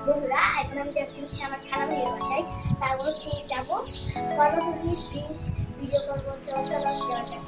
বন্ধুরা এখন আমি যাচ্ছি হচ্ছে আমার খালামণির বাসায়। তারপর হচ্ছে যাবো কর্মভূমি ব্রিজ ভিডিও করবো। চলো চলো যাওয়া যাক।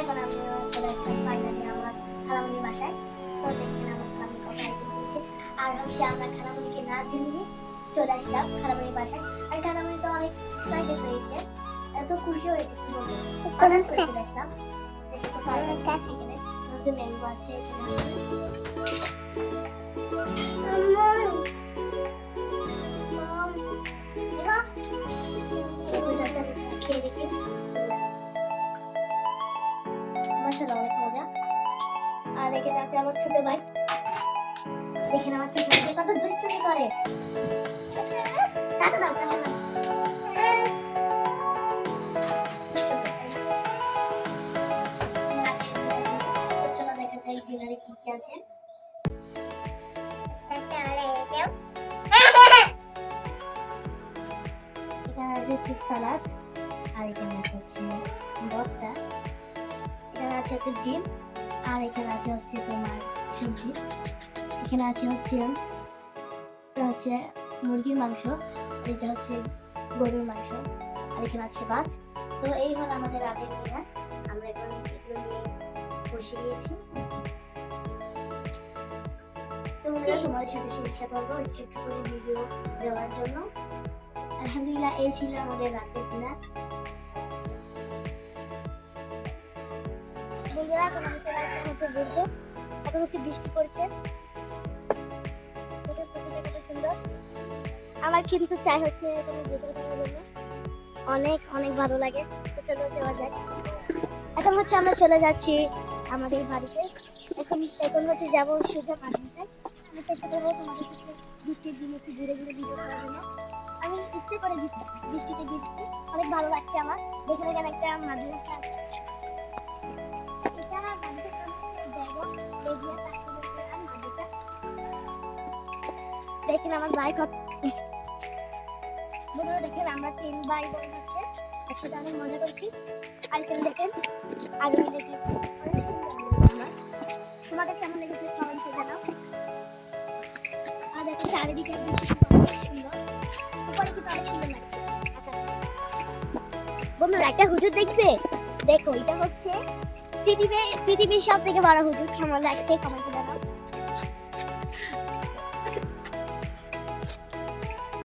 এখন আমি চলে আসলাম ফাইনালি আমার খালামণির বাসায়। তো দেখেন আমার খালামণি কত আইটেম করেছে। আর হচ্ছে আমরা খালামণিকে না জানিয়ে চলে আসলাম খালামণির বাসায়। আর খালামণি তো অনেক এক্সাইটেড হয়েছে, এত খুশি হয়েছে কি বলবো। হঠাৎ করে চলে আসলাম। দেখে তো ফাইনালি কাছে এখানে মাঝে ম্যাঙ্গো আছে খেয়ে দেখি। অনেক মজা। আর এখানে আছে আমার ছোট ভাই। দেখেন আমার ছোট ভাই কত দুষ্টুমি করে। টাটা দাও, টাটা দাও। চলো দেখা যাক ডিনারে কি কি আছে। এখানে আছে চিকেন সালাদ, আর এখানে আছে হচ্ছে ভর্তা, এখানে আছে হচ্ছে ডিম, আর এখানে আছে হচ্ছে তোমার সবজি, এখানে আছে হচ্ছে মুরগির মাংস, এটা হচ্ছে গরুর মাংস, আর এখানে আছে ভাত। তো এই হলো আমাদের রাতের ডিনার। আমরা এখন এগুলো নিয়ে বসে গিয়েছি। তোমরা তোমাদের সাথে চেষ্টা করবো একটু একটু করে ভিডিও দেওয়ার জন্য। আলহামদুলিল্লাহ এই ছিল আমাদের রাতের ডিনার। বন্ধুরা এখন আমি চলে আসলাম হচ্ছে ঘুরতে। এখন হচ্ছে বৃষ্টি পড়ছে, সুন্দর। আমার কিন্তু চাই হচ্ছে তুমি ভিডিও করার জন্য, অনেক অনেক ভালো লাগে। তো চলো যাওয়া যাক। এখন হচ্ছে আমরা চলে যাচ্ছি আমাদের বাড়িতে। এখন হচ্ছে যাবো সোজা মাদ্রাসায়। আমি চেষ্টা করবো তোমাদের সাথে বৃষ্টির দিনে একটু ঘুরে ঘুরে ভিডিও করার জন্য। আমি ইচ্ছে করে বৃষ্টিতে ভিজছি, অনেক ভালো লাগছে আমার। দেখুন এখানে একটা মাদ্রাসা আছে। দেখেন আমার ভাই কত বন্ধুরা, দেখেন আমরা 3 ভাই বোন হচ্ছে একসাথে অনেক মজা করছি। আর এখানে দেখেন আগে দেখি অনেক সুন্দর আমার। তোমাদের কেমন লেগেছে কমেন্টে জানাও। আর দেখেন চারিদিকে অনেক সুন্দর, উপরে কিন্তু অনেক সুন্দর লাগছে। আচ্ছা বন্ধুরা একটা হুজুর দেখবে, দেখো এটা হচ্ছে পৃথিবীর সব থেকে বড় হুজুর। কেমন লাগছে কমেন্টে জানাও।